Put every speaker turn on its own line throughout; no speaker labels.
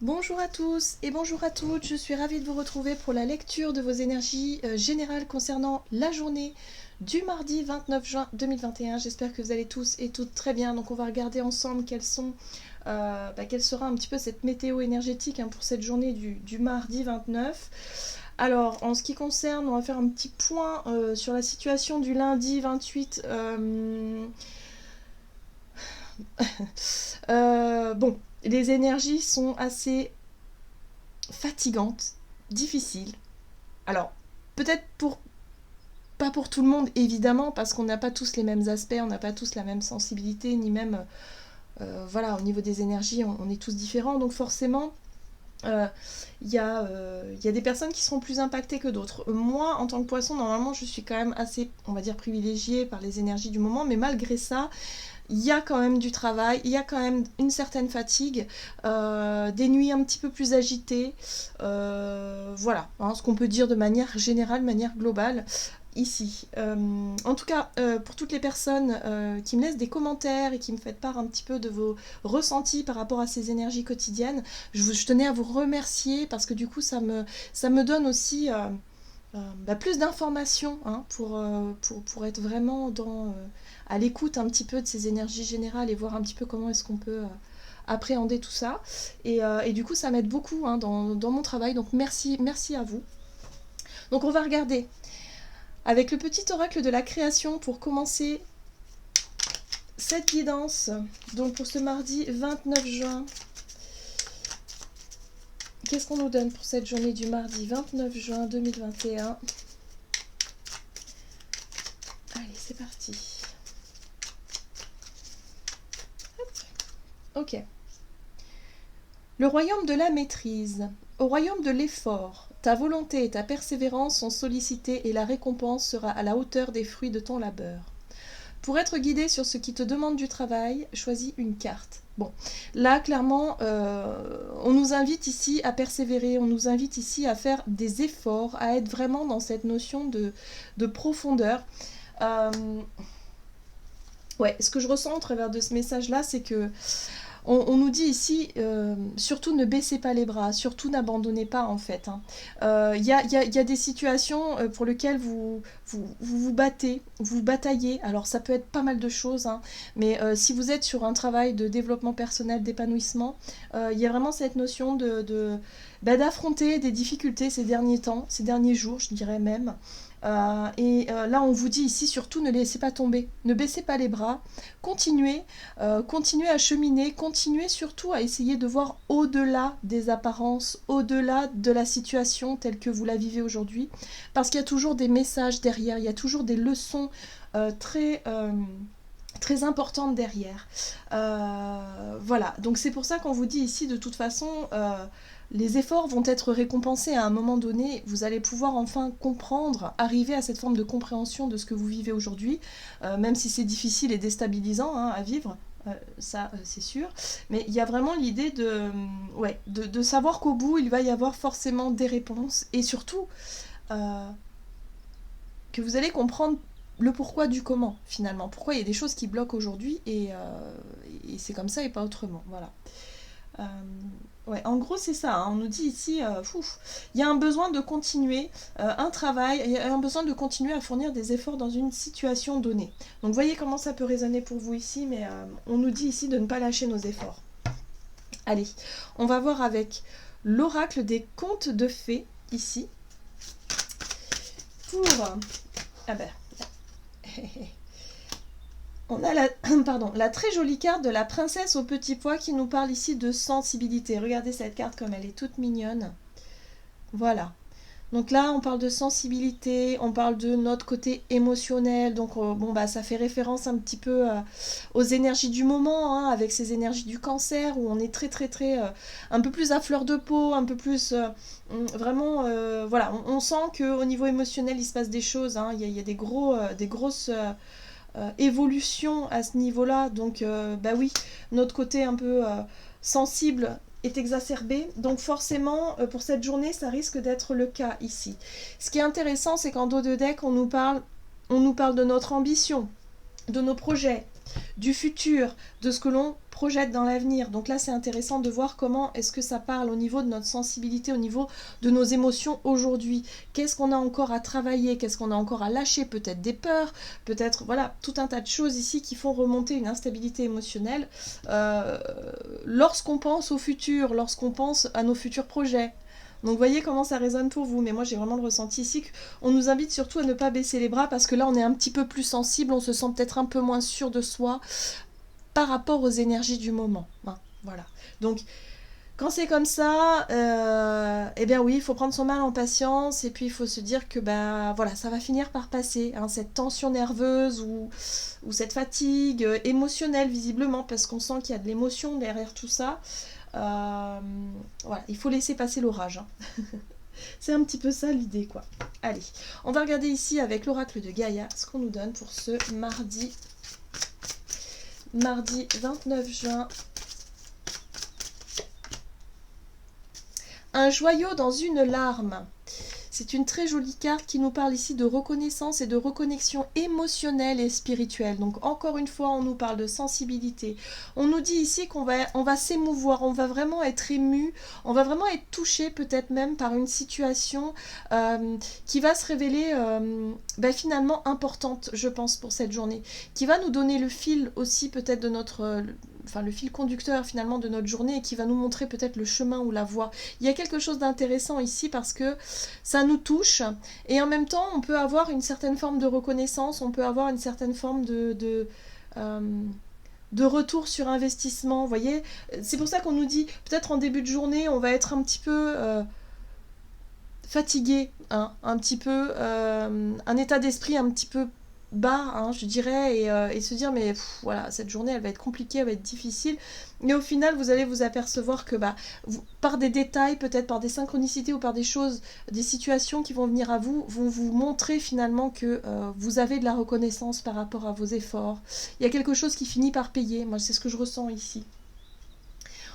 Bonjour à tous et bonjour à toutes, je suis ravie de vous retrouver pour la lecture de vos énergies générales concernant la journée du mardi 29 juin 2021. J'espère que vous allez tous et toutes très bien. Donc on va regarder ensemble quelle sera un petit peu cette météo énergétique pour cette journée du mardi 29. Alors en ce qui concerne, on va faire un petit point sur la situation du lundi 28. Bon, les énergies sont assez fatigantes, difficiles. Alors, peut-être pas pour tout le monde, évidemment, parce qu'on n'a pas tous les mêmes aspects, on n'a pas tous la même sensibilité, ni même, voilà, au niveau des énergies, on est tous différents. Donc forcément, il y a des personnes qui seront plus impactées que d'autres. Moi, en tant que poisson, normalement, je suis quand même assez, on va dire, privilégiée par les énergies du moment, mais malgré ça, il y a quand même du travail, il y a quand même une certaine fatigue, des nuits un petit peu plus agitées, voilà, ce qu'on peut dire de manière générale, de manière globale, ici. En tout cas, pour toutes les personnes qui me laissent des commentaires et qui me faites part un petit peu de vos ressentis par rapport à ces énergies quotidiennes, je tenais à vous remercier parce que du coup, ça me donne aussi plus d'informations pour être vraiment à l'écoute un petit peu de ces énergies générales et voir un petit peu comment est-ce qu'on peut appréhender tout ça. Et du coup, ça m'aide beaucoup dans mon travail. Donc merci à vous. Donc on va regarder avec le petit oracle de la création pour commencer cette guidance. Donc pour ce mardi 29 juin, qu'est-ce qu'on nous donne pour cette journée du mardi 29 juin 2021? Allez, c'est parti. Ok. Le royaume de la maîtrise. Au royaume de l'effort, ta volonté et ta persévérance sont sollicitées et la récompense sera à la hauteur des fruits de ton labeur. Pour être guidé sur ce qui te demande du travail, choisis une carte. Bon, là, clairement, on nous invite ici à persévérer, on nous invite ici à faire des efforts, à être vraiment dans cette notion de profondeur. Euh, ouais, ce que je ressens au travers de ce message-là, c'est que on nous dit ici, surtout ne baissez pas les bras, surtout n'abandonnez pas en fait. Y a des situations pour lesquelles vous battez, vous bataillez. Alors ça peut être pas mal de choses, mais si vous êtes sur un travail de développement personnel, d'épanouissement, il y a vraiment cette notion d'affronter des difficultés ces derniers temps, ces derniers jours, je dirais même. Là, on vous dit ici, surtout, ne laissez pas tomber, ne baissez pas les bras, continuez, continuez à cheminer, continuez surtout à essayer de voir au-delà des apparences, au-delà de la situation telle que vous la vivez aujourd'hui, parce qu'il y a toujours des messages derrière, il y a toujours des leçons très importantes derrière. Voilà, donc c'est pour ça qu'on vous dit ici, de toute façon, les efforts vont être récompensés à un moment donné, vous allez pouvoir enfin comprendre, arriver à cette forme de compréhension de ce que vous vivez aujourd'hui, même si c'est difficile et déstabilisant à vivre, ça c'est sûr, mais il y a vraiment l'idée de savoir qu'au bout il va y avoir forcément des réponses, et surtout euh, que vous allez comprendre le pourquoi du comment finalement, pourquoi il y a des choses qui bloquent aujourd'hui, et c'est comme ça et pas autrement, voilà. Euh, ouais, en gros, c'est ça. On nous dit ici, il y a un besoin de continuer un travail, il y a un besoin de continuer à fournir des efforts dans une situation donnée. Donc, voyez comment ça peut résonner pour vous ici, mais on nous dit ici de ne pas lâcher nos efforts. Allez, on va voir avec l'oracle des contes de fées ici. Pour. Ah ben. On a la très jolie carte de la princesse au petit pois qui nous parle ici de sensibilité. Regardez cette carte comme elle est toute mignonne. Voilà. Donc là, on parle de sensibilité, on parle de notre côté émotionnel. Donc ça fait référence un petit peu aux énergies du moment, avec ces énergies du cancer où on est très très très un peu plus à fleur de peau, un peu plus vraiment voilà. On sent qu'au niveau émotionnel, il se passe des choses. Il y a des grosses évolution à ce niveau-là. Donc, oui, notre côté un peu sensible est exacerbé. Donc, forcément, pour cette journée, ça risque d'être le cas ici. Ce qui est intéressant, c'est qu'en dos de deck, on nous parle de notre ambition, de nos projets, du futur, de ce que l'on projette dans l'avenir. Donc là, c'est intéressant de voir comment est-ce que ça parle au niveau de notre sensibilité, au niveau de nos émotions aujourd'hui. Qu'est-ce qu'on a encore à travailler, qu'est-ce qu'on a encore à lâcher, peut-être des peurs, peut-être, voilà, tout un tas de choses ici qui font remonter une instabilité émotionnelle lorsqu'on pense au futur, lorsqu'on pense à nos futurs projets. Donc vous voyez comment ça résonne pour vous, mais moi j'ai vraiment le ressenti ici qu'on nous invite surtout à ne pas baisser les bras parce que là on est un petit peu plus sensible, on se sent peut-être un peu moins sûr de soi par rapport aux énergies du moment. Voilà. Donc quand c'est comme ça, eh bien oui, il faut prendre son mal en patience et puis il faut se dire que voilà, ça va finir par passer, hein, cette tension nerveuse ou cette fatigue émotionnelle visiblement parce qu'on sent qu'il y a de l'émotion derrière tout ça. Voilà, il faut laisser passer l'orage. C'est un petit peu ça l'idée, quoi. Allez, on va regarder ici avec l'oracle de Gaïa ce qu'on nous donne pour ce mardi 29 juin. Un joyau dans une larme. C'est une très jolie carte qui nous parle ici de reconnaissance et de reconnexion émotionnelle et spirituelle. Donc encore une fois, on nous parle de sensibilité. On nous dit ici qu'on va s'émouvoir, on va vraiment être ému, on va vraiment être touché peut-être même par une situation qui va se révéler finalement importante, je pense, pour cette journée. Qui va nous donner le fil aussi peut-être de notre... le fil conducteur finalement de notre journée et qui va nous montrer peut-être le chemin ou la voie. Il y a quelque chose d'intéressant ici parce que ça nous touche et en même temps on peut avoir une certaine forme de reconnaissance, on peut avoir une certaine forme de retour sur investissement, vous voyez. C'est pour ça qu'on nous dit peut-être en début de journée on va être un petit peu fatigué, hein, un petit peu un état d'esprit un petit peu bas, hein, je dirais, et se dire mais voilà, cette journée elle va être compliquée, elle va être difficile, mais au final vous allez vous apercevoir que par des détails, peut-être par des synchronicités ou par des choses, des situations qui vont venir à vous, vont vous montrer finalement que vous avez de la reconnaissance par rapport à vos efforts. Il y a quelque chose qui finit par payer, moi c'est ce que je ressens ici.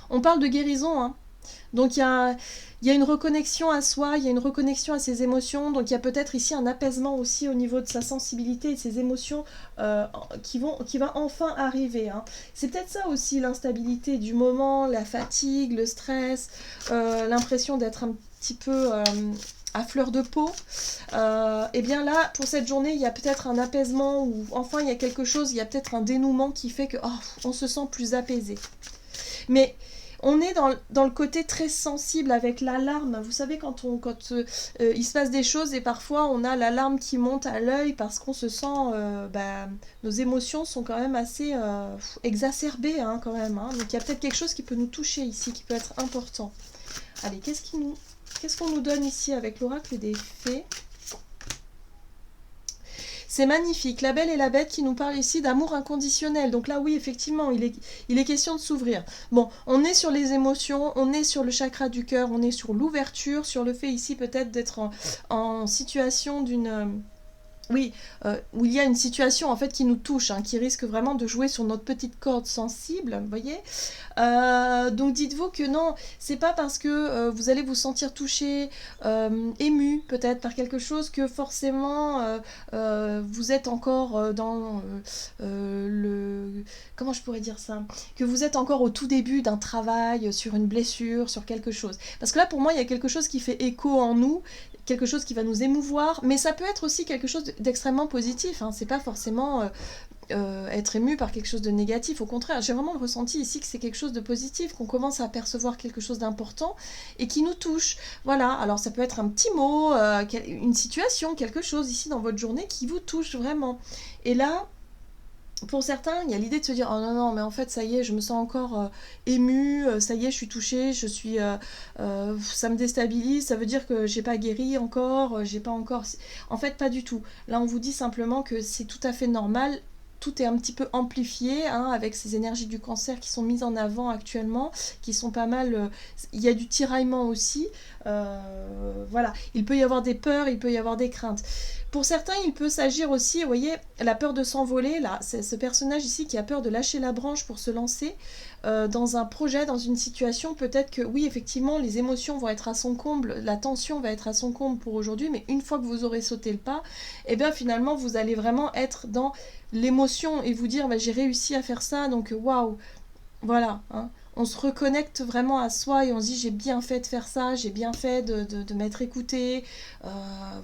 On parle de guérison, hein. Donc il y a une reconnexion à soi, il y a une reconnexion à ses émotions, donc il y a peut-être ici un apaisement aussi au niveau de sa sensibilité et de ses émotions qui va enfin arriver, hein. C'est peut-être ça aussi l'instabilité du moment, la fatigue, le stress, l'impression d'être un petit peu à fleur de peau. Et bien là, pour cette journée, il y a peut-être un apaisement ou enfin il y a quelque chose, il y a peut-être un dénouement qui fait que on se sent plus apaisé. Mais on est dans le côté très sensible avec l'alarme. Vous savez, quand il se passe des choses et parfois on a l'alarme qui monte à l'œil parce qu'on se sent... nos émotions sont quand même assez exacerbées, hein, quand même. Hein. Donc il y a peut-être quelque chose qui peut nous toucher ici, qui peut être important. Allez, qu'est-ce qu'on nous donne ici avec l'oracle des fées ? C'est magnifique, la belle et la bête qui nous parle ici d'amour inconditionnel. Donc là, oui, effectivement, il est question de s'ouvrir. Bon, on est sur les émotions, on est sur le chakra du cœur, on est sur l'ouverture, sur le fait ici peut-être d'être en situation d'une... où il y a une situation en fait qui nous touche, hein, qui risque vraiment de jouer sur notre petite corde sensible, vous voyez. Donc dites-vous que non, c'est pas parce que vous allez vous sentir touché, ému peut-être par quelque chose que forcément vous êtes encore dans comment je pourrais dire ça, que vous êtes encore au tout début d'un travail sur une blessure, sur quelque chose. Parce que là pour moi il y a quelque chose qui fait écho en nous, quelque chose qui va nous émouvoir, mais ça peut être aussi quelque chose d'extrêmement positif, hein. C'est pas forcément être ému par quelque chose de négatif, au contraire, j'ai vraiment le ressenti ici que c'est quelque chose de positif, qu'on commence à percevoir quelque chose d'important et qui nous touche. Voilà, alors ça peut être un petit mot, une situation, quelque chose ici dans votre journée qui vous touche vraiment. Et là, pour certains, il y a l'idée de se dire « Oh non, non, mais en fait, ça y est, je me sens encore émue, ça y est, je suis touchée, ça me déstabilise, ça veut dire que j'ai pas guéri encore, j'ai pas encore... » En fait, pas du tout. Là, on vous dit simplement que c'est tout à fait normal. Tout est un petit peu amplifié, hein, avec ces énergies du cancer qui sont mises en avant actuellement, qui sont pas mal... il y a du tiraillement aussi. Voilà. Il peut y avoir des peurs, il peut y avoir des craintes. Pour certains, il peut s'agir aussi, vous voyez, la peur de s'envoler, là, c'est ce personnage ici qui a peur de lâcher la branche pour se lancer dans un projet, dans une situation, peut-être que, oui, effectivement, les émotions vont être à son comble, la tension va être à son comble pour aujourd'hui, mais une fois que vous aurez sauté le pas, eh bien, finalement, vous allez vraiment être dans l'émotion et vous dire, bah, j'ai réussi à faire ça, donc, waouh, Voilà, hein. On se reconnecte vraiment à soi et on se dit j'ai bien fait de faire ça, j'ai bien fait de m'être écouté.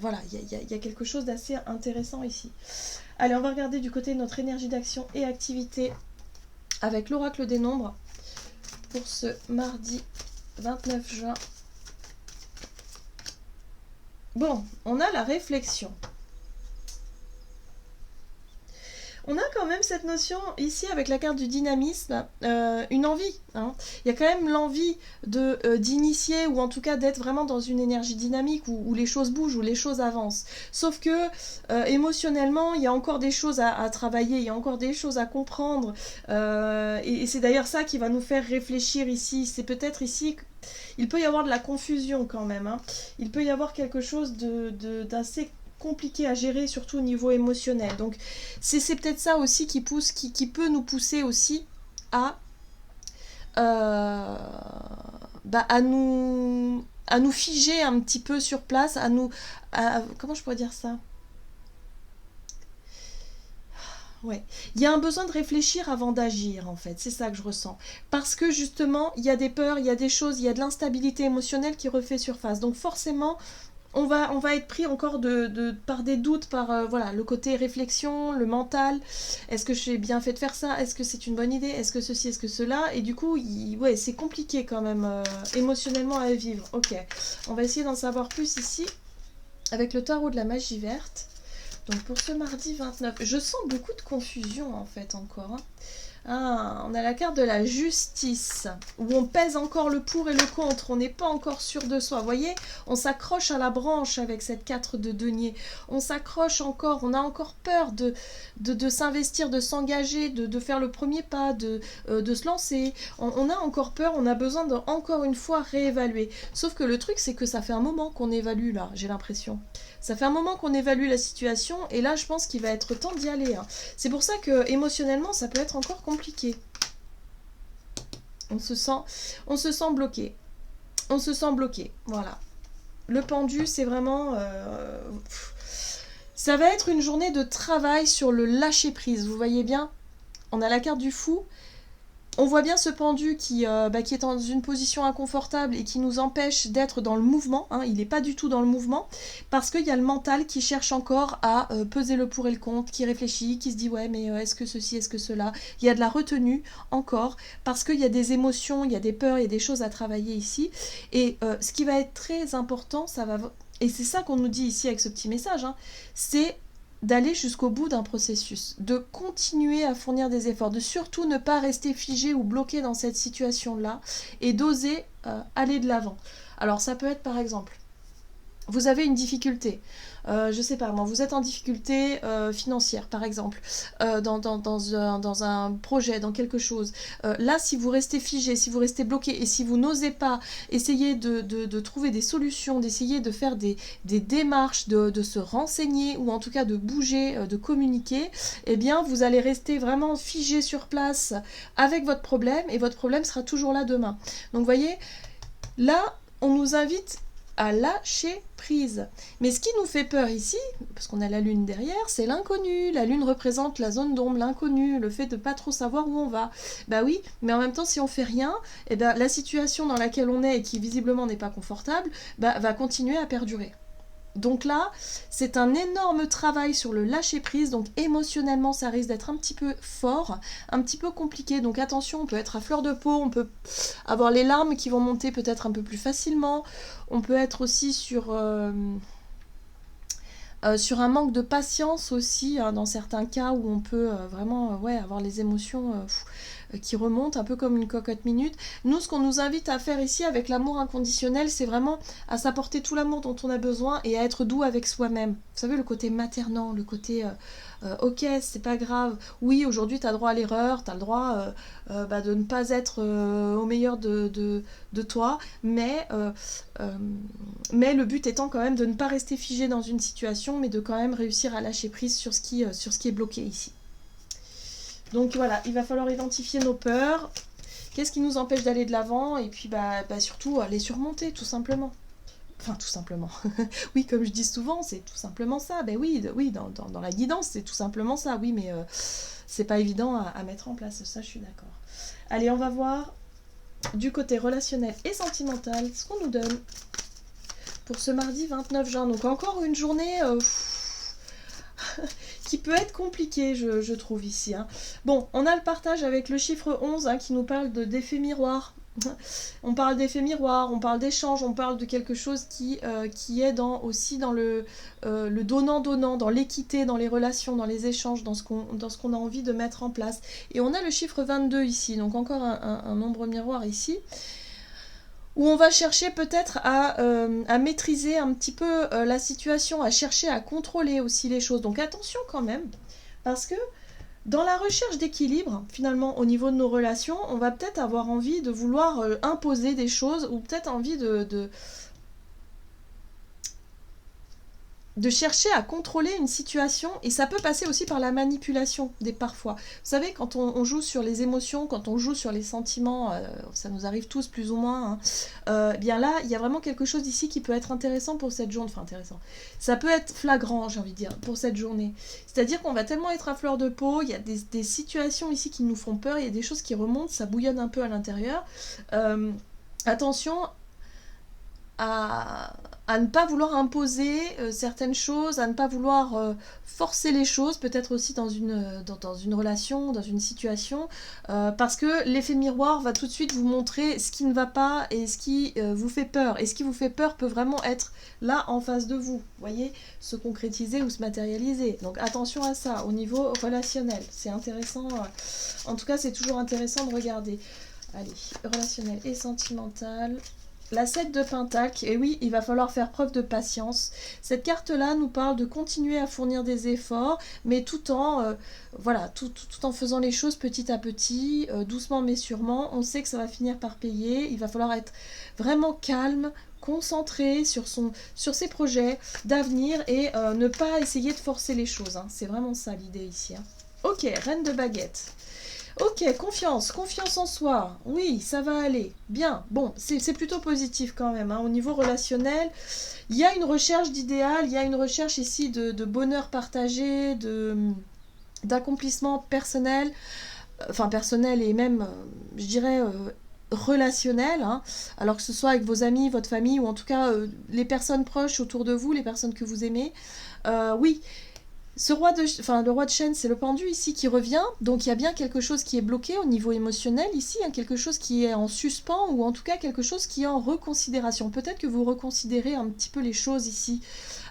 Voilà, il y a quelque chose d'assez intéressant ici. Allez, on va regarder du côté de notre énergie d'action et activité avec l'oracle des nombres pour ce mardi 29 juin. Bon, on a la réflexion. On a quand même cette notion ici avec la carte du dynamisme, une envie. Hein. Il y a quand même l'envie d'initier ou en tout cas d'être vraiment dans une énergie dynamique où les choses bougent, où les choses avancent. Sauf que émotionnellement, il y a encore des choses à travailler, il y a encore des choses à comprendre. Et c'est d'ailleurs ça qui va nous faire réfléchir ici. C'est peut-être ici il peut y avoir de la confusion quand même. Hein. Il peut y avoir quelque chose d'assez compliqué à gérer, surtout au niveau émotionnel. Donc c'est peut-être ça aussi qui pousse, qui peut nous pousser aussi à à nous figer un petit peu sur place, comment je pourrais dire ça? Ouais, il y a un besoin de réfléchir avant d'agir en fait, c'est ça que je ressens. Parce que justement, il y a des peurs, il y a des choses, il y a de l'instabilité émotionnelle qui refait surface. Donc forcément, on va être pris encore par des doutes, par voilà, le côté réflexion, le mental. Est-ce que j'ai bien fait de faire ça? Est-ce que c'est une bonne idée? Est-ce que ceci? Est-ce que cela? Et du coup, ouais, c'est compliqué quand même émotionnellement à vivre. Ok, on va essayer d'en savoir plus ici avec le tarot de la magie verte. Donc pour ce mardi 29, je sens beaucoup de confusion en fait encore. Hein. Ah, on a la carte de la justice, où on pèse encore le pour et le contre, on n'est pas encore sûr de soi. Vous voyez, on s'accroche à la branche avec cette 4 de denier. On s'accroche encore, on a encore peur de s'investir, de s'engager, de faire le premier pas, de se lancer. On a encore peur, on a besoin de, encore une fois, réévaluer. Sauf que le truc, c'est que ça fait un moment qu'on évalue là, j'ai l'impression. Ça fait un moment qu'on évalue la situation, et là, je pense qu'il va être temps d'y aller. Hein. C'est pour ça que émotionnellement, ça peut être encore compliqué. On se sent bloqué. On se sent bloqué. Voilà. Le pendu, c'est vraiment... ça va être une journée de travail sur le lâcher-prise. Vous voyez bien? On a la carte du fou. On voit bien ce pendu qui est dans une position inconfortable et qui nous empêche d'être dans le mouvement. Hein. Il n'est pas du tout dans le mouvement parce qu'il y a le mental qui cherche encore à peser le pour et le contre, qui réfléchit, qui se dit ouais mais est-ce que ceci, est-ce que cela. Il y a de la retenue encore parce qu'il y a des émotions, il y a des peurs, il y a des choses à travailler ici. Et ce qui va être très important, et c'est ça qu'on nous dit ici avec ce petit message, hein, c'est d'aller jusqu'au bout d'un processus, de continuer à fournir des efforts, de surtout ne pas rester figé ou bloqué dans cette situation-là et d'oser aller de l'avant. Alors ça peut être par exemple, vous avez une difficulté, je sais pas moi, vous êtes en difficulté financière par exemple, dans un projet, dans quelque chose. Là, si vous restez figé, si vous restez bloqué et si vous n'osez pas essayer de trouver des solutions, d'essayer de faire des démarches, de se renseigner ou en tout cas de bouger, de communiquer, eh bien vous allez rester vraiment figé sur place avec votre problème et votre problème sera toujours là demain. Donc vous voyez, là, on nous invite à lâcher prise. Mais ce qui nous fait peur ici, parce qu'on a la lune derrière, c'est l'inconnu. La lune représente la zone d'ombre, l'inconnu, le fait de pas trop savoir où on va. Bah oui, mais en même temps, si on fait rien, eh ben, la situation dans laquelle on est et qui visiblement n'est pas confortable, va continuer à perdurer. Donc là, c'est un énorme travail sur le lâcher-prise, donc émotionnellement, ça risque d'être un petit peu fort, un petit peu compliqué, donc attention, on peut être à fleur de peau, on peut avoir les larmes qui vont monter peut-être un peu plus facilement, on peut être aussi sur un manque de patience aussi, hein, dans certains cas où on peut vraiment avoir les émotions qui remontent, un peu comme une cocotte minute. Nous, ce qu'on nous invite à faire ici avec l'amour inconditionnel, c'est vraiment à s'apporter tout l'amour dont on a besoin et à être doux avec soi-même. Vous savez, le côté maternant, le côté ok, c'est pas grave, oui, aujourd'hui tu as droit à l'erreur, tu as le droit de ne pas être au meilleur de toi, mais le but étant quand même de ne pas rester figé dans une situation, mais de quand même réussir à lâcher prise sur ce qui est bloqué ici. Donc voilà, il va falloir identifier nos peurs, qu'est-ce qui nous empêche d'aller de l'avant, et puis surtout les surmonter tout simplement. Enfin, tout simplement. Oui, comme je dis souvent, c'est tout simplement ça. Ben oui, oui, dans la guidance, c'est tout simplement ça. Oui, mais c'est pas évident à mettre en place. Ça, je suis d'accord. Allez, on va voir du côté relationnel et sentimental ce qu'on nous donne pour ce mardi 29 juin. Donc encore une journée qui peut être compliquée, je trouve ici. Hein. Bon, on a le partage avec le chiffre 11 hein, qui nous parle d'effet miroir. On parle d'effet miroir, on parle d'échange, on parle de quelque chose qui est aussi dans le donnant-donnant, dans l'équité, dans les relations, dans les échanges, dans ce qu'on a envie de mettre en place. Et on a le chiffre 22 ici, donc encore un nombre miroir ici, où on va chercher peut-être à maîtriser un petit peu la situation, à chercher à contrôler aussi les choses. Donc attention quand même, parce que dans la recherche d'équilibre, finalement, au niveau de nos relations, on va peut-être avoir envie de vouloir imposer des choses, ou peut-être envie de chercher à contrôler une situation, et ça peut passer aussi par la manipulation parfois. Vous savez, quand on joue sur les émotions, quand on joue sur les sentiments, ça nous arrive tous plus ou moins, hein, bien là, il y a vraiment quelque chose ici qui peut être intéressant pour cette journée, enfin intéressant, ça peut être flagrant, j'ai envie de dire, pour cette journée. C'est-à-dire qu'on va tellement être à fleur de peau, il y a des situations ici qui nous font peur, il y a des choses qui remontent, ça bouillonne un peu à l'intérieur. Attention à ne pas vouloir imposer certaines choses, à ne pas vouloir forcer les choses, peut-être aussi dans une relation, dans une situation, parce que l'effet miroir va tout de suite vous montrer ce qui ne va pas et ce qui vous fait peur. Et ce qui vous fait peur peut vraiment être là en face de vous, voyez, se concrétiser ou se matérialiser. Donc attention à ça, au niveau relationnel, c'est intéressant, en tout cas c'est toujours intéressant de regarder. Allez, relationnel et sentimental. La 7 de Pentacle, et oui, il va falloir faire preuve de patience. Cette carte-là nous parle de continuer à fournir des efforts, mais tout en faisant les choses petit à petit, doucement mais sûrement. On sait que ça va finir par payer. Il va falloir être vraiment calme, concentré sur ses projets d'avenir et ne pas essayer de forcer les choses. Hein. C'est vraiment ça l'idée ici. Hein. Ok, Reine de Baguette. Ok, confiance en soi, oui, ça va aller, bien, bon, c'est plutôt positif quand même, hein. Au niveau relationnel, il y a une recherche d'idéal, il y a une recherche ici de bonheur partagé, d'accomplissement personnel, enfin personnel et même, je dirais, relationnel, hein. Alors que ce soit avec vos amis, votre famille, ou en tout cas les personnes proches autour de vous, les personnes que vous aimez, oui. Le roi de chaîne, c'est le pendu ici qui revient, donc il y a bien quelque chose qui est bloqué au niveau émotionnel ici, hein, quelque chose qui est en suspens, ou en tout cas quelque chose qui est en reconsidération. Peut-être que vous reconsidérez un petit peu les choses ici.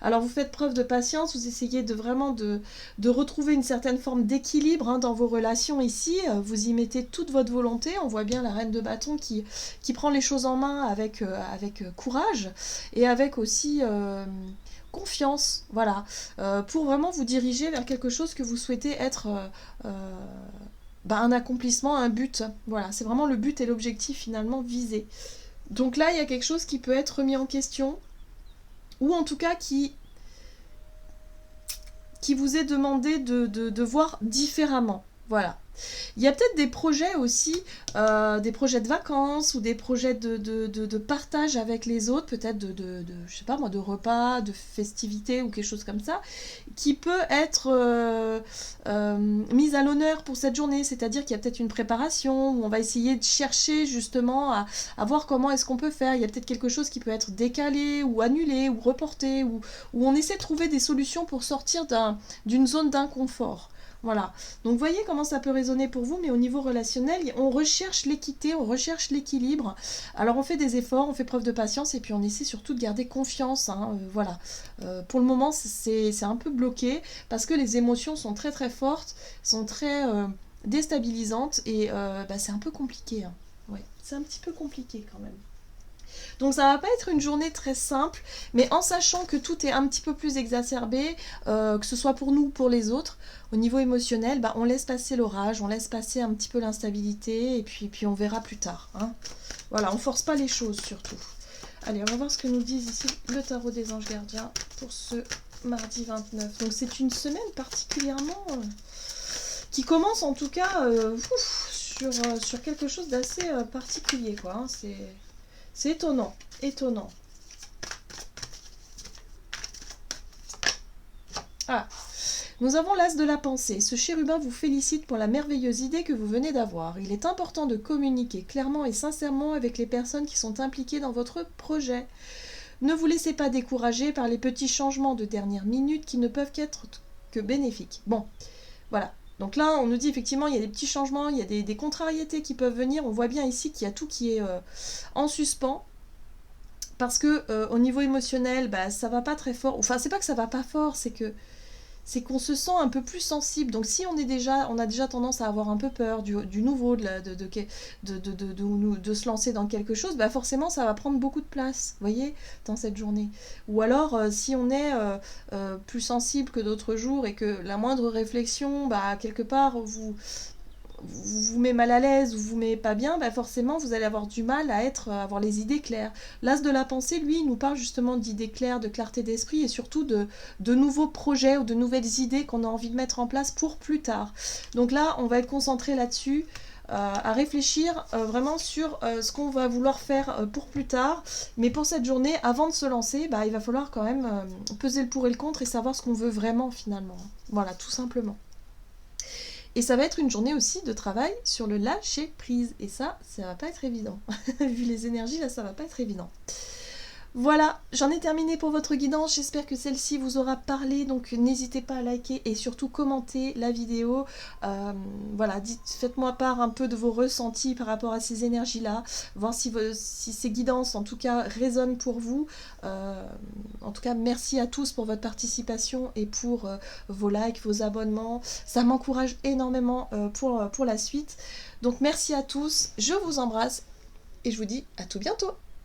Alors vous faites preuve de patience, vous essayez vraiment de retrouver une certaine forme d'équilibre hein, dans vos relations ici, vous y mettez toute votre volonté, on voit bien la reine de bâton qui prend les choses en main avec courage, et avec aussi... confiance, voilà, pour vraiment vous diriger vers quelque chose que vous souhaitez être un accomplissement, un but. Voilà, c'est vraiment le but et l'objectif finalement visé. Donc là, il y a quelque chose qui peut être remis en question, ou en tout cas qui vous est demandé de voir différemment. Voilà. Il y a peut-être des projets aussi, des projets de vacances ou des projets de partage avec les autres, peut-être je sais pas moi, de repas, de festivités ou quelque chose comme ça, qui peut être mise à l'honneur pour cette journée. C'est-à-dire qu'il y a peut-être une préparation où on va essayer de chercher justement à voir comment est-ce qu'on peut faire. Il y a peut-être quelque chose qui peut être décalé ou annulé ou reporté, où on essaie de trouver des solutions pour sortir d'une zone d'inconfort. Voilà, donc voyez comment ça peut résonner pour vous, mais au niveau relationnel, on recherche l'équité, on recherche l'équilibre. Alors on fait des efforts, on fait preuve de patience, et puis on essaie surtout de garder confiance. Hein, voilà, pour le moment, c'est un peu bloqué, parce que les émotions sont très très fortes, sont très déstabilisantes, et c'est un peu compliqué. Hein. Ouais, c'est un petit peu compliqué quand même. Donc ça va pas être une journée très simple, mais en sachant que tout est un petit peu plus exacerbé, que ce soit pour nous ou pour les autres, au niveau émotionnel, on laisse passer l'orage, on laisse passer un petit peu l'instabilité, et puis on verra plus tard. Hein. Voilà, on force pas les choses surtout. Allez, on va voir ce que nous disent ici le tarot des anges gardiens pour ce mardi 29. Donc c'est une semaine particulièrement qui commence en tout cas sur quelque chose d'assez particulier, quoi. Hein. C'est étonnant, étonnant. Ah. Nous avons l'as de la pensée. Ce chérubin vous félicite pour la merveilleuse idée que vous venez d'avoir. Il est important de communiquer clairement et sincèrement avec les personnes qui sont impliquées dans votre projet. Ne vous laissez pas décourager par les petits changements de dernière minute qui ne peuvent qu'être que bénéfiques. Bon, voilà. Donc là, on nous dit effectivement, il y a des petits changements, il y a des contrariétés qui peuvent venir. On voit bien ici qu'il y a tout qui est en suspens. Parce que au niveau émotionnel, bah, ça va pas très fort. Enfin, c'est pas que ça va pas fort, c'est qu'on se sent un peu plus sensible. Donc si on a déjà tendance à avoir un peu peur du nouveau, de se lancer dans quelque chose, bah forcément ça va prendre beaucoup de place, vous voyez, dans cette journée. Ou alors si on est plus sensible que d'autres jours et que la moindre réflexion, bah quelque part vous met mal à l'aise ou vous met pas bien, bah forcément vous allez avoir du mal à avoir les idées claires. L'as de la pensée, lui, il nous parle justement d'idées claires, de clarté d'esprit et surtout de nouveaux projets ou de nouvelles idées qu'on a envie de mettre en place pour plus tard. Donc là, on va être concentré là-dessus, à réfléchir vraiment sur ce qu'on va vouloir faire pour plus tard. Mais pour cette journée, avant de se lancer, bah, il va falloir quand même peser le pour et le contre et savoir ce qu'on veut vraiment finalement. Voilà, tout simplement. Et ça va être une journée aussi de travail sur le lâcher prise. Et ça va pas être évident. Vu les énergies, là, ça va pas être évident. Voilà, j'en ai terminé pour votre guidance. J'espère que celle-ci vous aura parlé. Donc n'hésitez pas à liker et surtout commenter la vidéo. Voilà, faites-moi part un peu de vos ressentis par rapport à ces énergies-là. Voir si ces guidances, en tout cas, résonnent pour vous. En tout cas, merci à tous pour votre participation et pour vos likes, vos abonnements. Ça m'encourage énormément pour la suite. Donc merci à tous, je vous embrasse et je vous dis à tout bientôt.